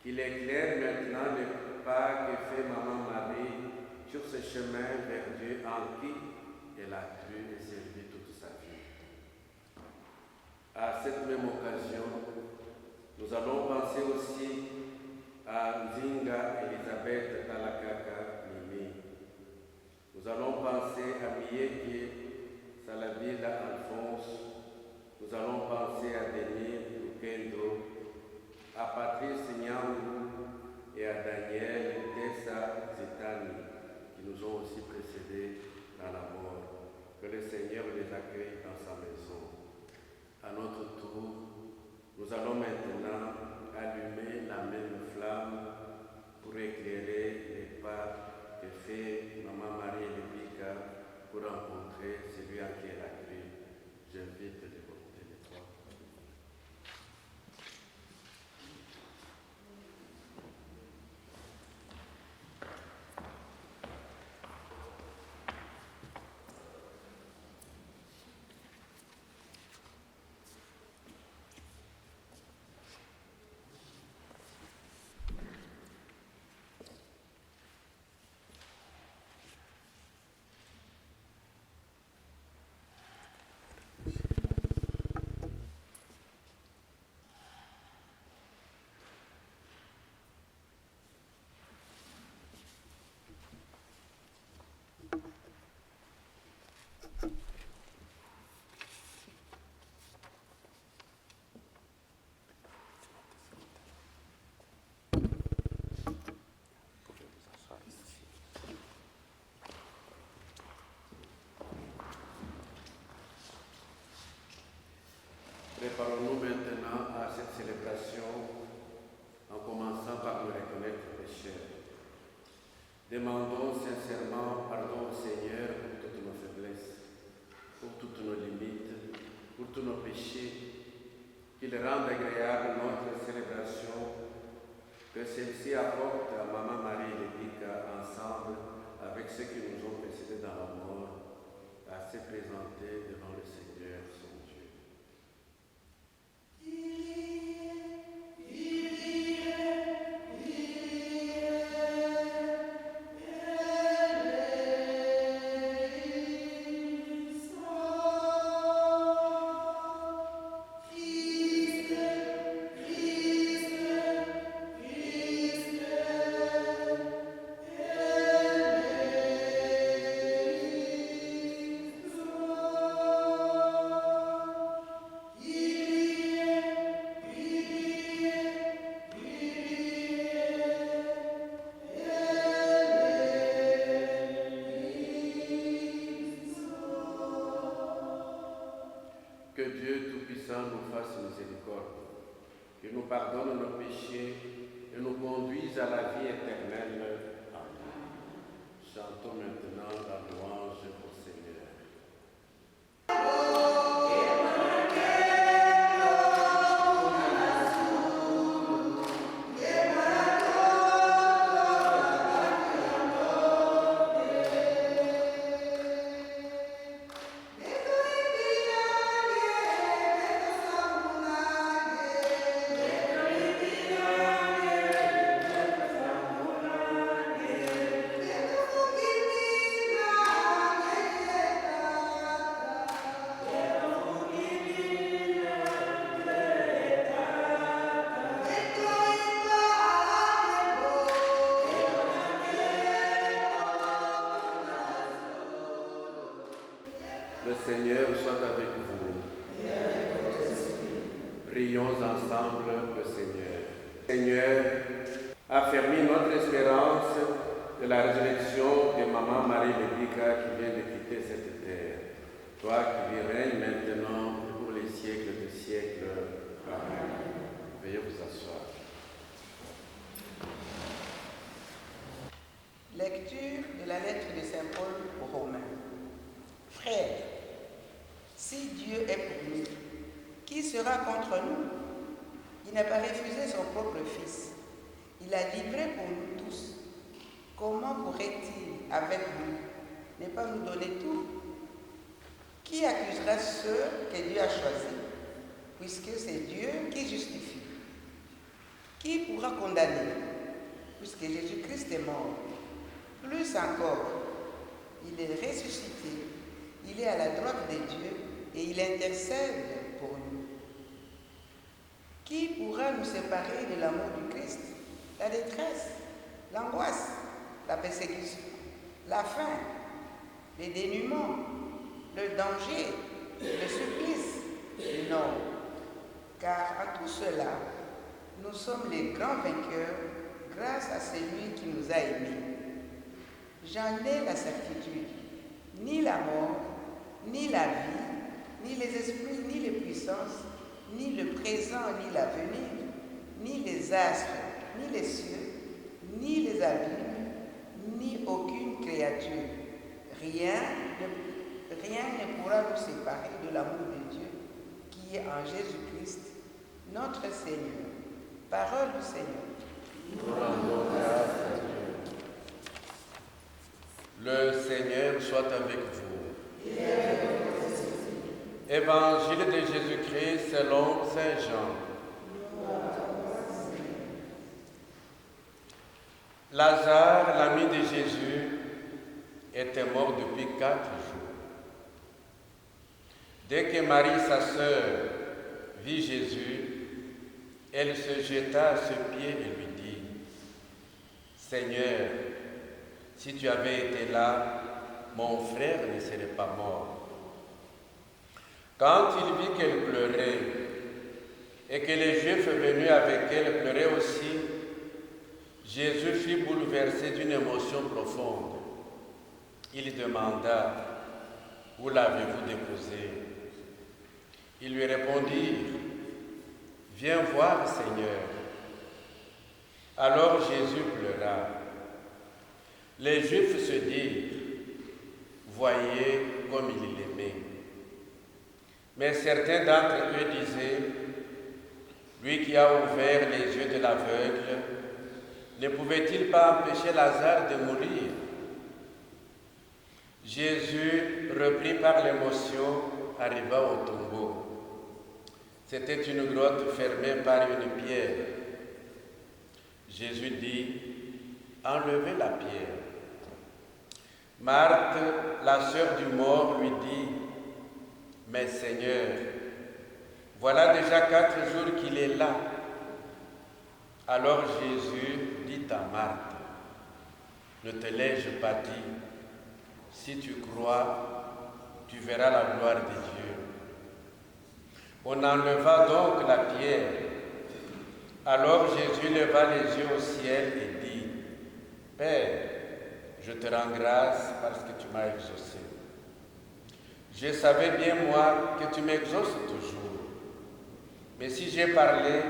Il éclaire maintenant le pas que fait Maman Marie sur ce chemin vers Dieu en qui elle a cru et servi toute sa vie. À cette même occasion, nous allons penser aussi à Nzinga Elisabeth Talakaka Mimi. Nous allons penser à Mieke Salavila Alphonse. Nous allons penser à Denis Lukendo, à Patrice Nyangou et à Daniel Tessa Zitani, qui nous ont aussi précédés dans la mort. Que le Seigneur les accueille dans sa maison. À notre tour, nous allons maintenant allumer la même flamme pour éclairer les pas que fait Maman Marie Lebika pour rencontrer celui à qui elle a cru. J'invite les trois. Préparons-nous maintenant à cette célébration en commençant par nous reconnaître pécheurs. Demandons sincèrement pardon au Seigneur pour toutes nos faiblesses, pour toutes nos limites, pour tous nos péchés, qu'il rende agréable notre célébration, que celle-ci apporte à Maman Marie Lebika ensemble avec ceux qui nous ont précédés dans la mort, à se présenter devant le Seigneur son Dieu. Que Dieu Tout-Puissant nous fasse miséricorde, qu'il nous pardonne nos péchés et nous conduise à la vie éternelle. Amen. Chantons maintenant la louange au Seigneur. Le Seigneur soit avec vous. Prions ensemble le Seigneur. Seigneur, affermis notre espérance de la résurrection de Marie Lébica qui vient de quitter cette terre, toi qui règnes maintenant et pour les siècles des siècles. Amen. Veuillez vous asseoir. Lecture de la lettre de Saint Paul aux Romains. Frères, si Dieu est pour nous, qui sera contre nous? Il n'a pas refusé son propre Fils. Il l'a livré pour nous tous. Comment pourrait-il, avec nous, ne pas nous donner tout? Qui accusera ceux que Dieu a choisis, puisque c'est Dieu qui justifie? Qui pourra condamner, puisque Jésus-Christ est mort? Plus encore, il est ressuscité, il est à la droite de Dieu et il intercède pour nous. Qui pourra nous séparer de l'amour du Christ? La détresse, l'angoisse, la persécution, la faim, le dénuement, le danger, le supplice? Non, car à tout cela, nous sommes les grands vainqueurs grâce à celui qui nous a aimés. J'en ai la certitude, ni la mort, ni la vie, ni les esprits, ni les puissances, ni le présent, ni l'avenir, ni les astres, ni les cieux, ni les abîmes, ni aucune créature. Rien ne pourra nous séparer de l'amour de Dieu qui est en Jésus-Christ, notre Seigneur. Parole du Seigneur. Rendons grâce à Dieu. Le Seigneur soit avec vous. Évangile de Jésus-Christ selon Saint Jean. Lazare, l'ami de Jésus, était mort depuis 4 jours. Dès que Marie, sa sœur, vit Jésus, elle se jeta à ses pieds et lui dit: Seigneur, si tu avais été là, mon frère ne serait pas mort. Quand il vit qu'elle pleurait et que les Juifs venus avec elle pleuraient aussi, Jésus fut bouleversé d'une émotion profonde. Il demanda: Où l'avez-vous déposé? Ils lui répondirent: Viens voir, Seigneur. Alors Jésus pleura. Les Juifs se dirent: Voyez comme il l'aimait. Mais certains d'entre eux disaient: Lui qui a ouvert les yeux de l'aveugle, ne pouvait-il pas empêcher Lazare de mourir? Jésus, repris par l'émotion, arriva au tombeau. C'était une grotte fermée par une pierre. Jésus dit: Enlevez la pierre. Marthe, la sœur du mort, lui dit: Mais Seigneur, voilà déjà 4 jours qu'il est là. Alors Jésus dit à Marthe: Ne te l'ai-je pas dit? Si tu crois, tu verras la gloire de Dieu. On enleva donc la pierre. Alors Jésus leva les yeux au ciel et dit: Père, je te rends grâce parce que tu m'as exaucé. Je savais bien, moi, que tu m'exauces toujours. Mais si j'ai parlé,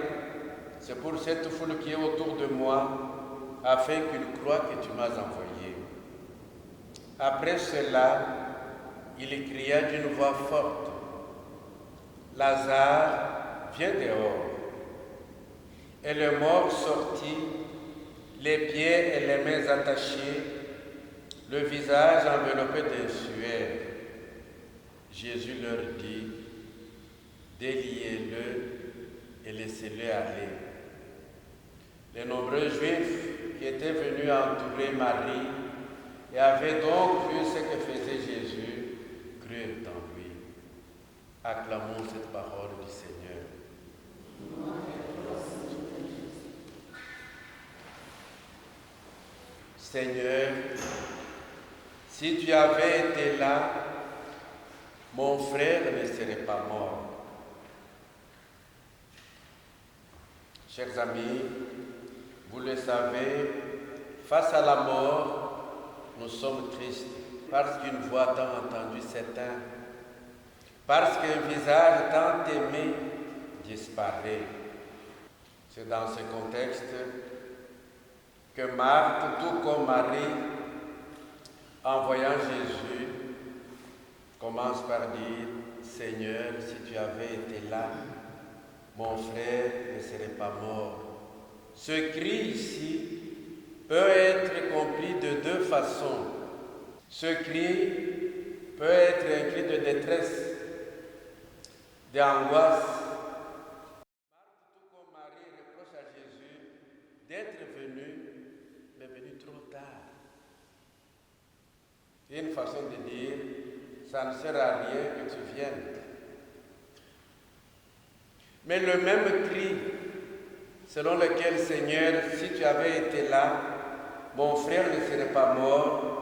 c'est pour cette foule qui est autour de moi, afin qu'ils croient que tu m'as envoyé. Après cela, il cria d'une voix forte: Lazare, viens dehors. Et le mort sortit, les pieds et les mains attachés, le visage enveloppé de sueur. Jésus leur dit: Déliez-le et laissez-le aller. Les nombreux Juifs qui étaient venus entourer Marie et avaient donc vu ce que faisait Jésus, crurent en lui. Acclamons cette parole du Seigneur. Seigneur, si tu avais été là, mon frère ne serait pas mort. Chers amis, vous le savez, face à la mort, nous sommes tristes. parce qu'une voix tant entendue s'éteint, parce qu'un visage tant aimé disparaît. C'est dans ce contexte que Marthe, tout comme Marie, en voyant Jésus, commence par dire « Seigneur, si tu avais été là, mon frère ne serait pas mort. » Ce cri ici peut être compris de deux façons. Ce cri peut être un cri de détresse, d'angoisse. Marthe, tout comme Marie, reproche à Jésus d'être venu, mais venu trop tard. C'est une façon de dire, ça ne sert à rien que tu viennes. Mais le même cri, selon lequel, Seigneur, si tu avais été là, mon frère ne serait pas mort,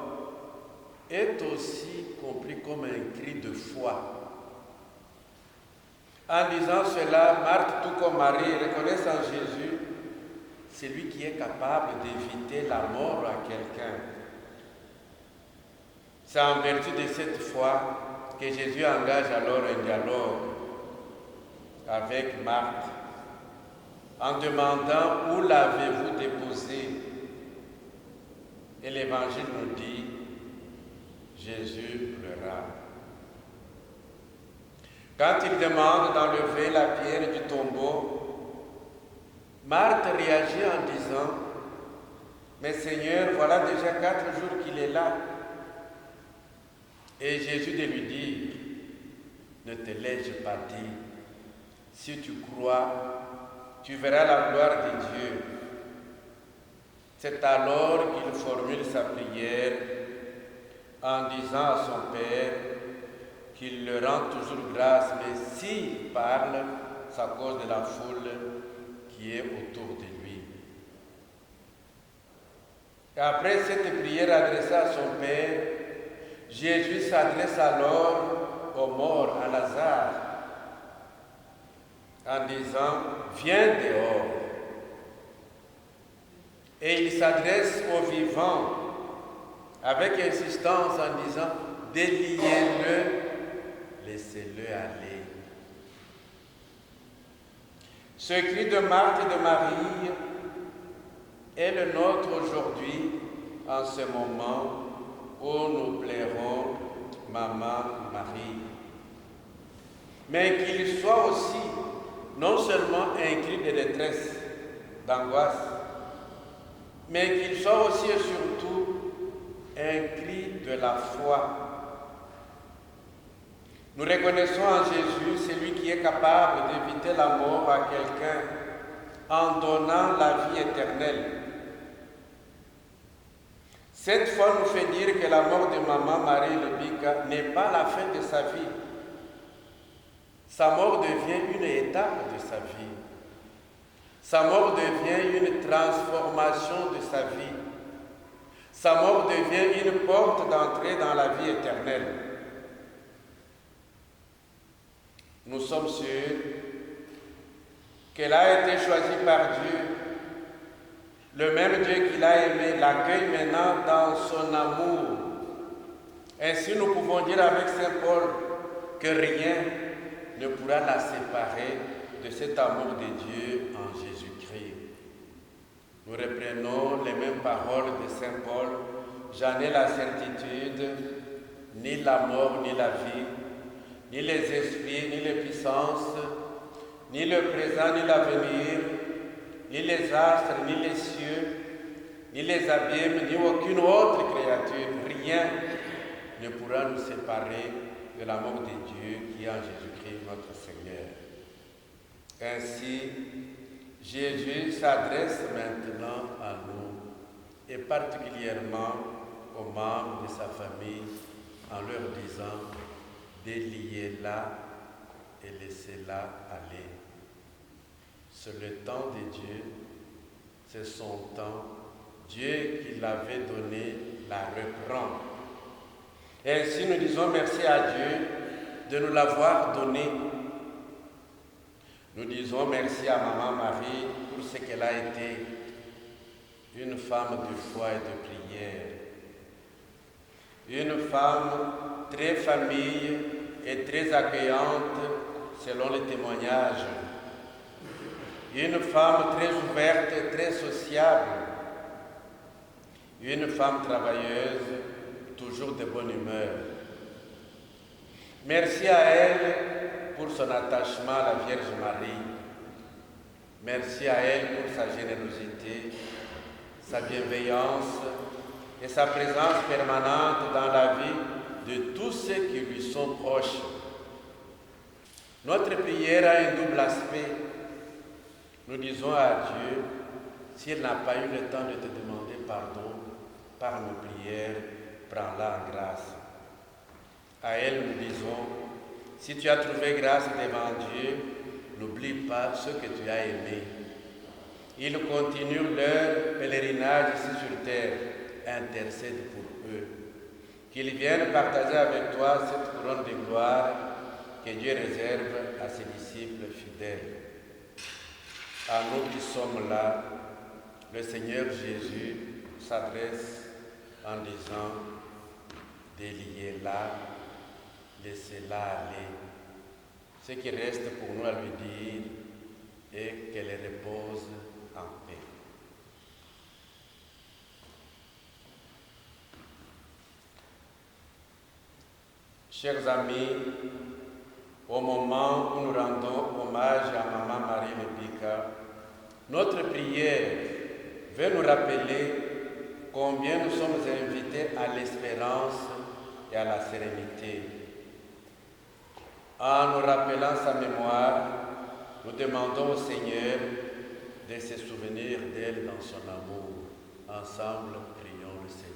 est aussi compris comme un cri de foi. En disant cela, Marthe, tout comme Marie, reconnaissent en Jésus celui qui est capable d'éviter la mort à quelqu'un. C'est en vertu de cette foi que Jésus engage alors un dialogue avec Marthe en demandant où l'avez-vous déposé. Et l'Évangile nous dit, Jésus pleura. Quand il demande d'enlever la pierre du tombeau, Marthe réagit en disant, mais Seigneur, voilà déjà 4 jours qu'il est là. Et Jésus de lui dire, ne te laisse pas dire, si tu crois, tu verras la gloire de Dieu. C'est alors qu'il formule sa prière en disant à son Père qu'il le rend toujours grâce, mais s'il parle, c'est à cause de la foule qui est autour de lui. Et après cette prière adressée à son Père, Jésus s'adresse alors aux morts, à Lazare, en disant « Viens dehors ». Et il s'adresse aux vivants avec insistance en disant « Déliez-le, laissez-le aller ». Ce cri de Marthe et de Marie est le nôtre aujourd'hui, en ce moment où nous plairons Maman Marie. Mais qu'il soit aussi non seulement un cri de détresse, d'angoisse, mais qu'il soit aussi et surtout un cri de la foi. Nous reconnaissons en Jésus celui qui est capable d'éviter la mort à quelqu'un en donnant la vie éternelle. Cette foi nous fait dire que la mort de Maman Marie Lebika n'est pas la fin de sa vie. Sa mort devient une étape de sa vie. Sa mort devient une transformation de sa vie. Sa mort devient une porte d'entrée dans la vie éternelle. Nous sommes sûrs qu'elle a été choisie par Dieu. Le même Dieu qui l'a aimé l'accueille maintenant dans son amour. Ainsi, nous pouvons dire avec Saint Paul que rien ne pourra la séparer de cet amour de Dieu en Jésus-Christ. Nous reprenons les mêmes paroles de Saint Paul. J'en ai la certitude, ni la mort, ni la vie, ni les esprits, ni les puissances, ni le présent, ni l'avenir, ni les astres, ni les cieux, ni les abîmes, ni aucune autre créature, rien ne pourra nous séparer de l'amour de Dieu qui est en Jésus-Christ notre Seigneur. Ainsi, Jésus s'adresse maintenant à nous, et particulièrement aux membres de sa famille, en leur disant « Déliez-la et laissez-la aller ». C'est le temps de Dieu, c'est son temps. Dieu qui l'avait donné la reprend. Et ainsi nous disons merci à Dieu de nous l'avoir donné. Nous disons merci à Maman Marie pour ce qu'elle a été, une femme de foi et de prière. une femme très famille et très accueillante selon les témoignages, une femme très ouverte et très sociable, une femme travailleuse, toujours de bonne humeur. Merci à elle pour son attachement à la Vierge Marie. Merci à elle pour sa générosité, sa bienveillance et sa présence permanente dans la vie de tous ceux qui lui sont proches. Notre prière a un double aspect. Nous disons à Dieu, s'il n'a pas eu le temps de te demander pardon par nos prières, prends-la en grâce. À elle, nous disons, si tu as trouvé grâce devant Dieu, n'oublie pas ce que tu as aimé. Ils continuent leur pèlerinage ici sur terre. Intercède pour eux. Qu'ils viennent partager avec toi cette couronne de gloire que Dieu réserve à ses disciples fidèles. À nous qui sommes là, le Seigneur Jésus s'adresse en disant, déliez-la, laissez-la aller. Ce qui reste pour nous à lui dire est qu'elle repose en paix. Chers amis, au moment où nous rendons hommage à Maman Marie Lebika, notre prière veut nous rappeler combien nous sommes invités à l'espérance et à la sérénité. En nous rappelant sa mémoire, nous demandons au Seigneur de se souvenir d'elle dans son amour. Ensemble, prions le Seigneur.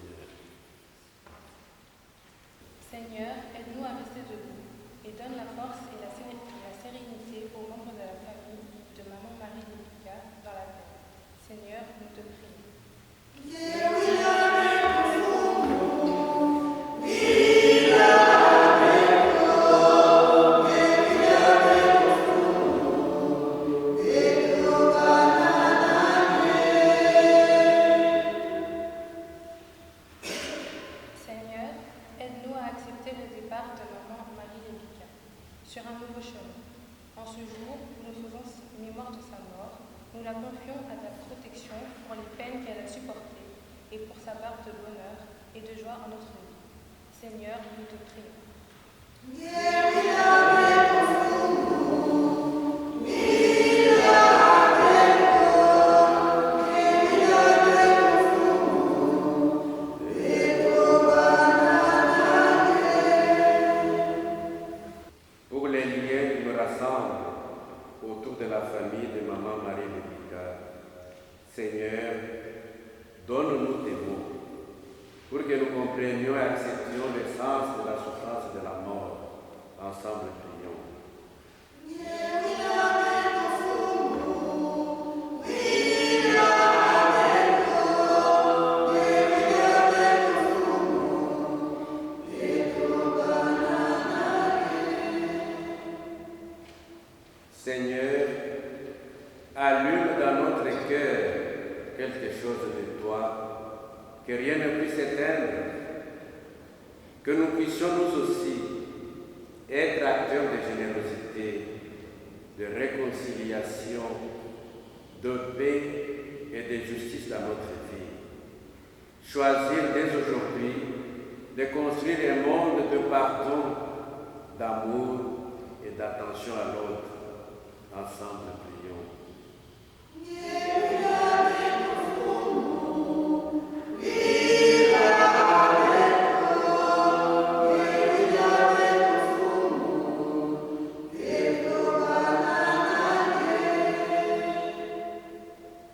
Seigneur, aide-nous à rester debout et donne la force et la sérénité aux membres de la famille de Maman Marie Lebika dans la paix. Seigneur, nous te prions. Sur un nouveau chemin. En ce jour où nous faisons mémoire de sa mort, nous la confions à ta protection pour les peines qu'elle a supportées et pour sa part de bonheur et de joie en notre vie. Seigneur, nous te prions. Autour de la famille de Maman Marie Lebika, Seigneur, donne-nous tes mots pour que nous comprenions et acceptions le sens de la souffrance et de la mort. Ensemble, prions. Seigneur, allume dans notre cœur quelque chose de toi, que rien ne puisse éteindre, que nous puissions nous aussi être acteurs de générosité, de réconciliation, de paix et de justice dans notre vie. Choisir dès aujourd'hui de construire un monde de pardon, d'amour et d'attention à l'autre. Ensemble, prions.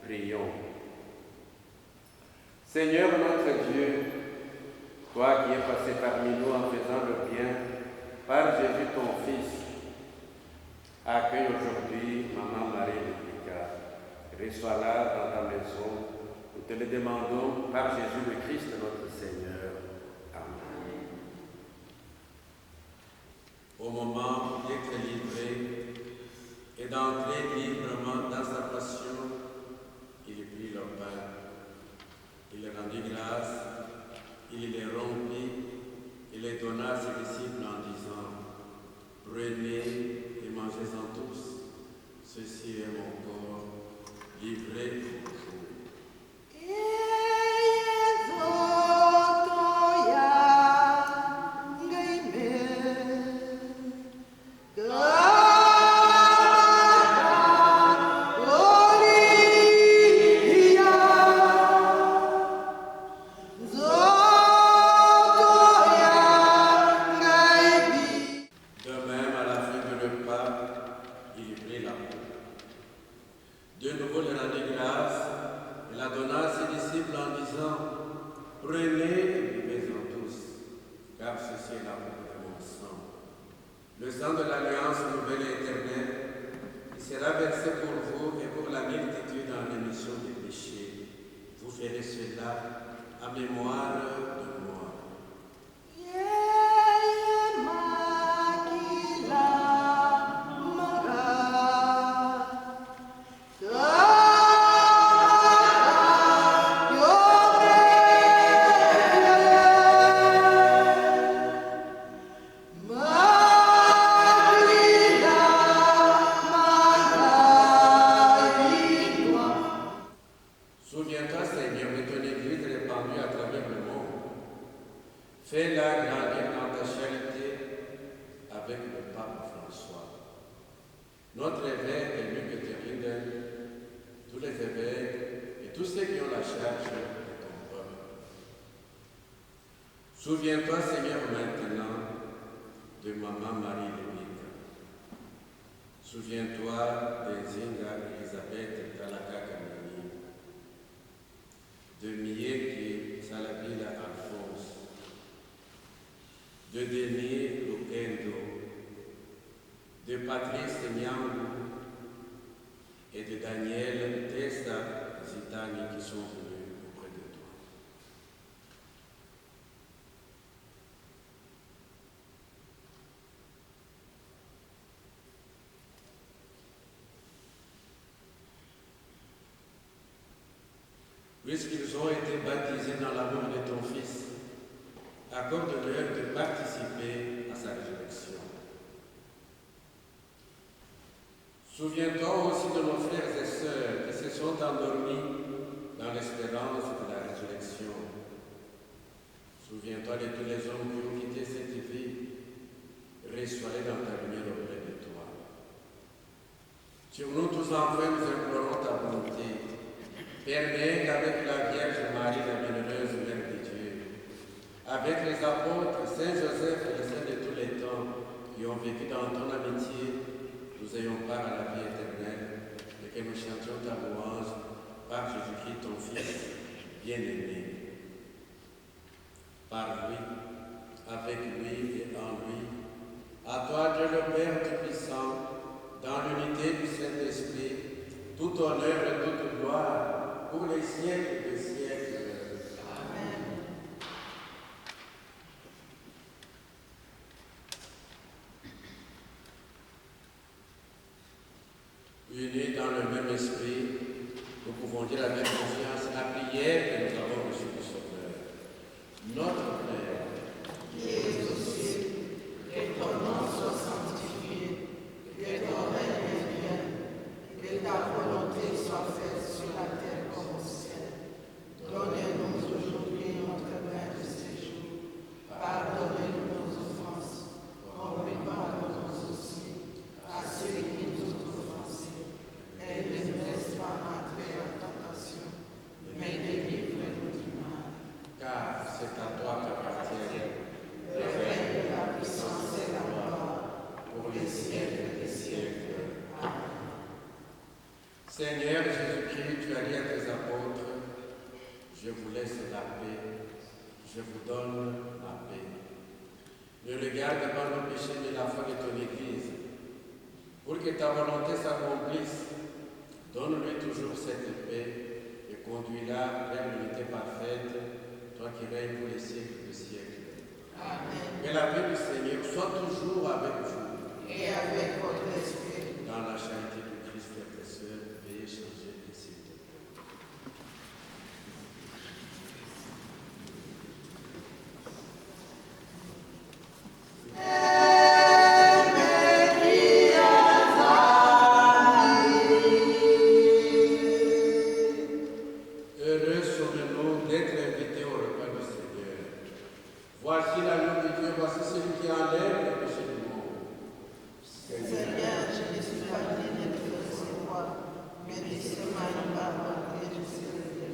Prions. Seigneur notre Dieu, toi qui es passé parmi nous en faisant le bien, par Jésus ton Fils, accueille aujourd'hui Maman Marie Lebika. Reçois-la dans ta maison. Nous te le demandons par Jésus le Christ notre Seigneur. Amen. Au moment d'être livré et d'entrer librement dans sa passion, il prit le pain. Il rendit grâce, il les rompit Prenez et buvez-en tous, car ceci est l'amour de mon sang. Le sang de l'alliance nouvelle et éternelle, qui sera versé pour vous et pour la multitude en rémission des péchés. Vous ferez cela à mémoire de moi. Souviens-toi, Seigneur, de ton Église répandue à travers le monde. Fais-la grandir dans ta charité avec le pape François. Notre évêque et Luc Terride, tous les évêques et tous ceux qui ont la charge de ton peuple. Souviens-toi, Seigneur, maintenant de Maman Marie Lévite. Souviens-toi de Zinga Elisabeth Talaka Kamini, de Mieki Salavila Alphonse, de Denis Lukendo, de Patrice Nyambu et de Daniel Tessa Zitani qui sont venus auprès de toi. Puisqu'ils ont été baptisés dans l'amour de ton Fils, accorde-leur de participer à sa résurrection. Souviens-toi aussi de nos frères et sœurs qui se sont endormis dans l'espérance de la résurrection. Souviens-toi de tous les hommes qui ont quitté cette vie, reçois-les dans ta lumière auprès de toi. Sur nous tous enfin, nous implorons ta bonté. Permets qu'avec la Vierge Marie, la bienheureuse Mère de Dieu, avec les apôtres, Saint Joseph et les saints de tous les temps qui ont vécu dans ton amitié, nous ayons part à la vie éternelle et que nous chantions ta louange par Jésus-Christ, ton Fils bien-aimé. Par lui, avec lui et en lui, à toi, Dieu le Père Tout-Puissant, dans l'unité du Saint-Esprit, tout honneur et toute gloire, pour les siècles des siècles. Amen. Unis dans le même esprit, nous pouvons dire avec confiance la prière que nous avons reçue du Sauveur. Notre Père, qui es aux cieux, que ton nom soit sanctifié, que ton règne vienne, que ta volonté soit faite sur la terre comme au ciel. Donne-nous aujourd'hui notre pain de ce jour. Pardonne-nous nos offenses, comme nous pardonnons aussi à ceux qui nous ont offensés. Et ne nous laisse pas entrer en tentation, mais délivre-nous du mal. Car c'est à toi qu'appartient le règne, la puissance et la gloire, pour les siècles des siècles. Amen. Seigneur Jésus-Christ, tu as dit à tes apôtres, je vous laisse la paix, je vous donne la paix. Ne regarde pas nos péchés, mais la foi de ton Église. Pour que ta volonté s'accomplisse, donne-lui toujours cette paix et conduis-la vers l'unité parfaite, toi qui règnes pour les siècles des siècles. Amen. Que la paix du Seigneur soit toujours avec vous. Et avec votre esprit. Dans la charité du Christ, frères et sœurs, veuillez changer de site. Heureux sommes-nous d'être invités au repas du Seigneur. Voici l'agneau de Dieu, voici celui qui enlève le péché du monde. Seigneur, je ne suis pas digne de te recevoir, mais dis-moi une parole et je serai.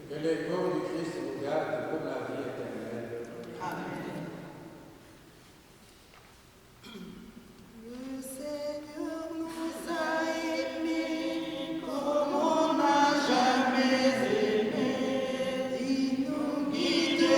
Que le corps du Christ nous garde pour la vie éternelle. Amen. Le Seigneur nous a aimés comme on n'a jamais aimé. Il nous guide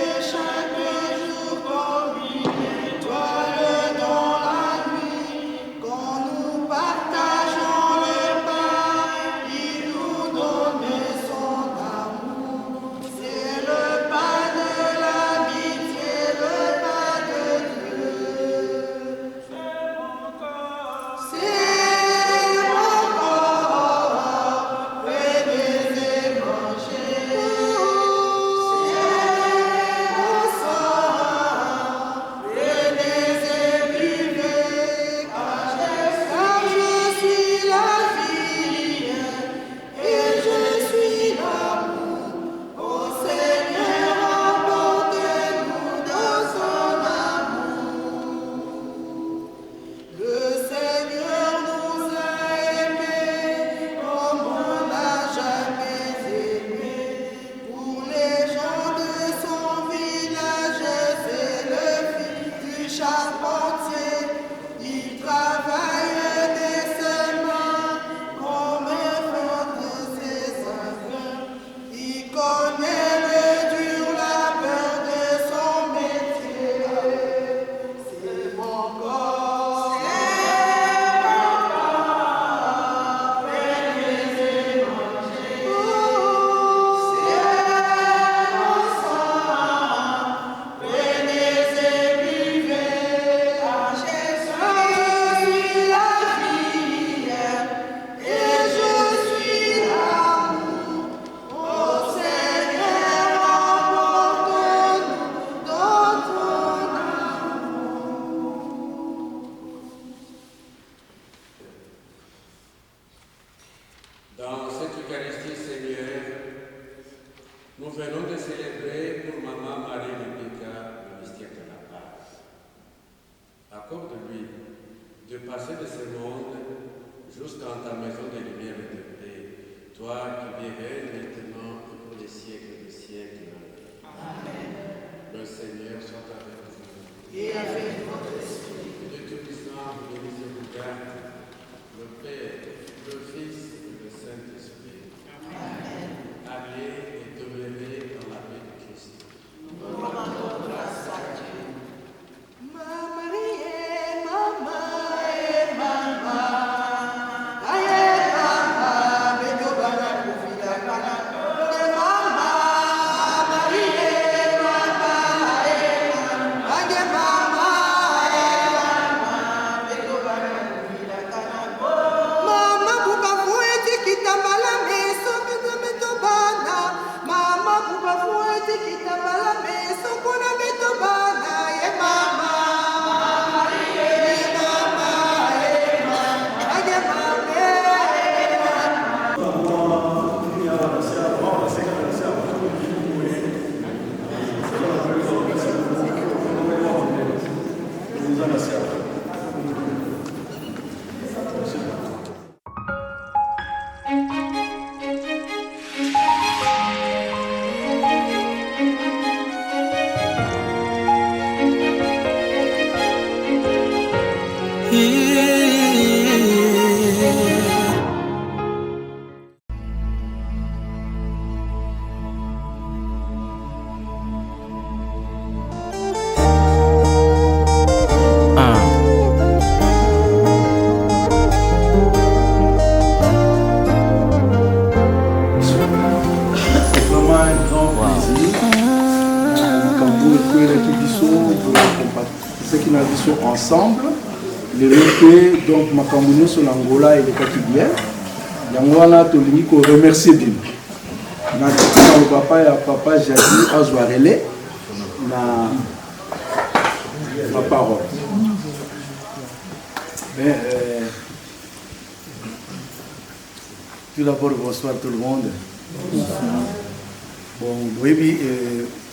Seigneur soit avec vous. Et avec votre esprit. Dieu Tout-Puissant, vous bénissez et vous garde, le Père, le Fils et le Saint-Esprit. Amen. Allez et demeurez dans la paix de Christ. Nous rendons grâce à Dieu. Ensemble, les locaux, donc ma campagne sur l'Angola et le Catibien. Yangwana Tolini ko remercier bien. Na papa et papa Jadi Azwarele na ma parole. Ben, tout d'abord bonsoir tout le monde. Bon, oui,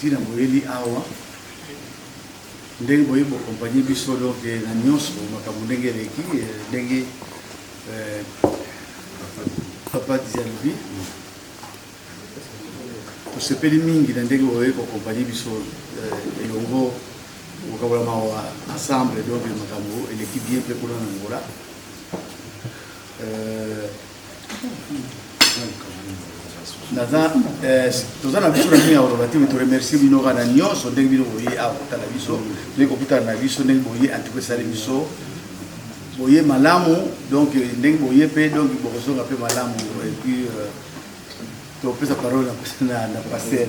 tina boyeli awa. Ndenge boye bo compagnie biso donc na nyonso makambo ndenge eleki ndenge papa Dialbi tosepeli mingi na ndenge boye bo compagnie biso elongo bokabola mawa ensemble donc makambo eleki bien pe kuna na Angola naza tozana biso na mia orobative to remercier bino kana nyonso ndenge bino boye avota na biso ndenge kopita na biso ndenge boye antikwesali biso boye malamu donc ndenge boye pe donc bokosonga pe malamu et puis topesa parole na pasteur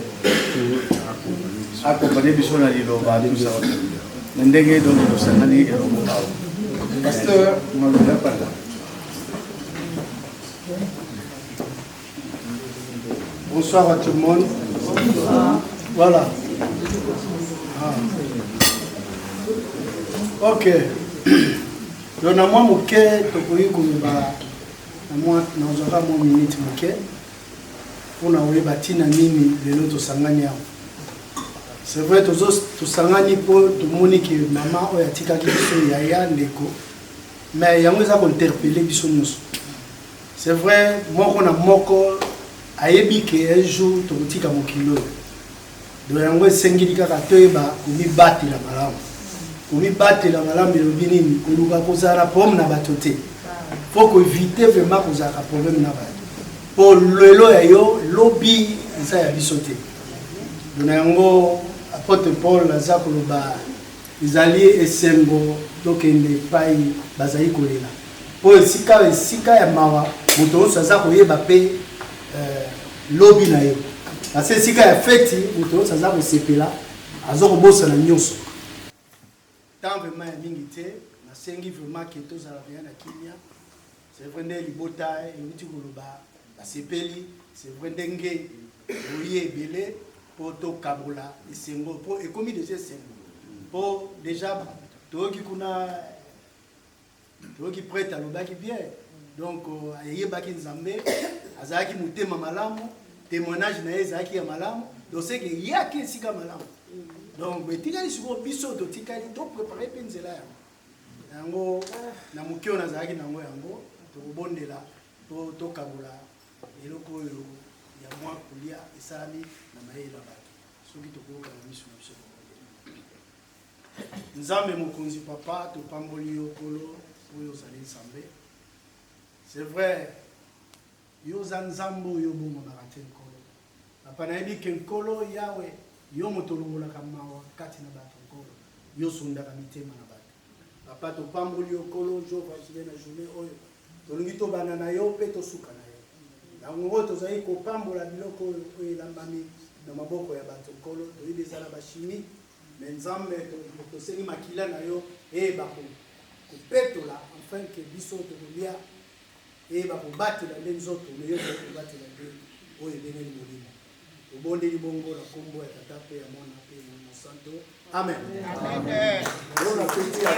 accompagner biso na liloba biso na ndenge donc tosangani elongo awa pasteur maloba parla. Bonsoir à tout le monde. Voilà. Ah. Ok. Donc, moi, mon cœur, tu peux y moi, nous avons une minute, mon cœur. Pour nous avoir bâti na nini de l'autre sangania. C'est vrai, tout sangani pour tout le monde qui maman ou yatika qui sont yaya ndeko. Mais il y a des interpellés qui sont nous. C'est vrai, moi, on a moko. Ayebi ke un jour tokotika mokilo do yango esengeli kaka toyeba komibatela malamu elobi nini koluka kozala problème na bato te faut koevite vraiment kozalaka problème na bato po lelo ya yo lobi eza ya biso te do na yango apôtre Paul aza koloba ezali esengo tokende epai bazali kolela po esika ya mawa moto nyonso aza koyeba mpe lobby na yo parce que sika ya feti moto saza kosepela azo kobosana nyonso tant vraiment ya mingi te nasengi vraiment ke tozala bien na kimia c'est vrai nde libota euti koloba basepeli c'est vrai ndenge boye ebele mpo tokabola esengo mpo ekomi deja esengo mpo déjà toyoki kuna toyoki prêtre alobaki bien donc ayebaki nzambe azalaki motema malamu témoignage na ye ezalaki ya malamu donc c'est que yaki esika malamu donc etikali sikoyo biso totikali toprépare mpe nzela yango na moke oyo nazalaki nango yango tokobondela mpo tokabola eloko oyo ya mwa kolia esalami na mayele ya bato soki tokoyoka na miso na biso nzambe mokonzi papa topamboli yo kolo oyo ozali nzambe. C'est vrai yo oza nzambe oyo obomamaka te nkolo papa nayebi ke nkolo yawe yo moto olongolaka mawa kati na bato nkolo yo osundaka mitema na bato papa topamboli yo kolo jova osile na journée oyo tolingi tobanda na yo mpe tosuka na yo yango oyo tozali kopambola biloko oyo elambami na maboko ya bato nkolo toyebi ezala bashimi me nzambe tosengi makila na yo eyeba kopetola enfin ke biso tokolia eyeba kobatela nde nzoto me yo kobatela nde oyo ebengeli molimo tobondeli bongo na kombo ya tata mpe ya mwana mpe ya mosanto amen ona peti ya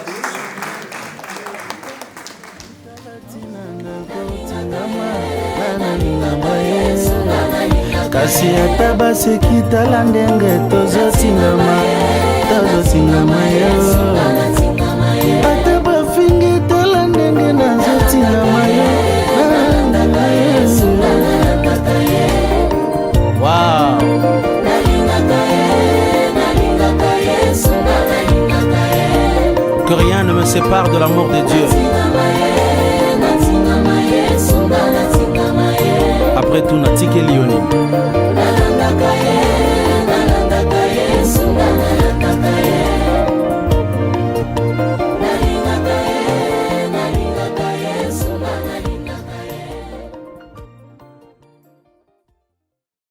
kasi ata baseki tala ndenge tozotingama yo ata bafingi tala ndenge nazotingama yo. Wow. Que rien ne me sépare de l'amour de Dieu. Après tout, Natike Lioni.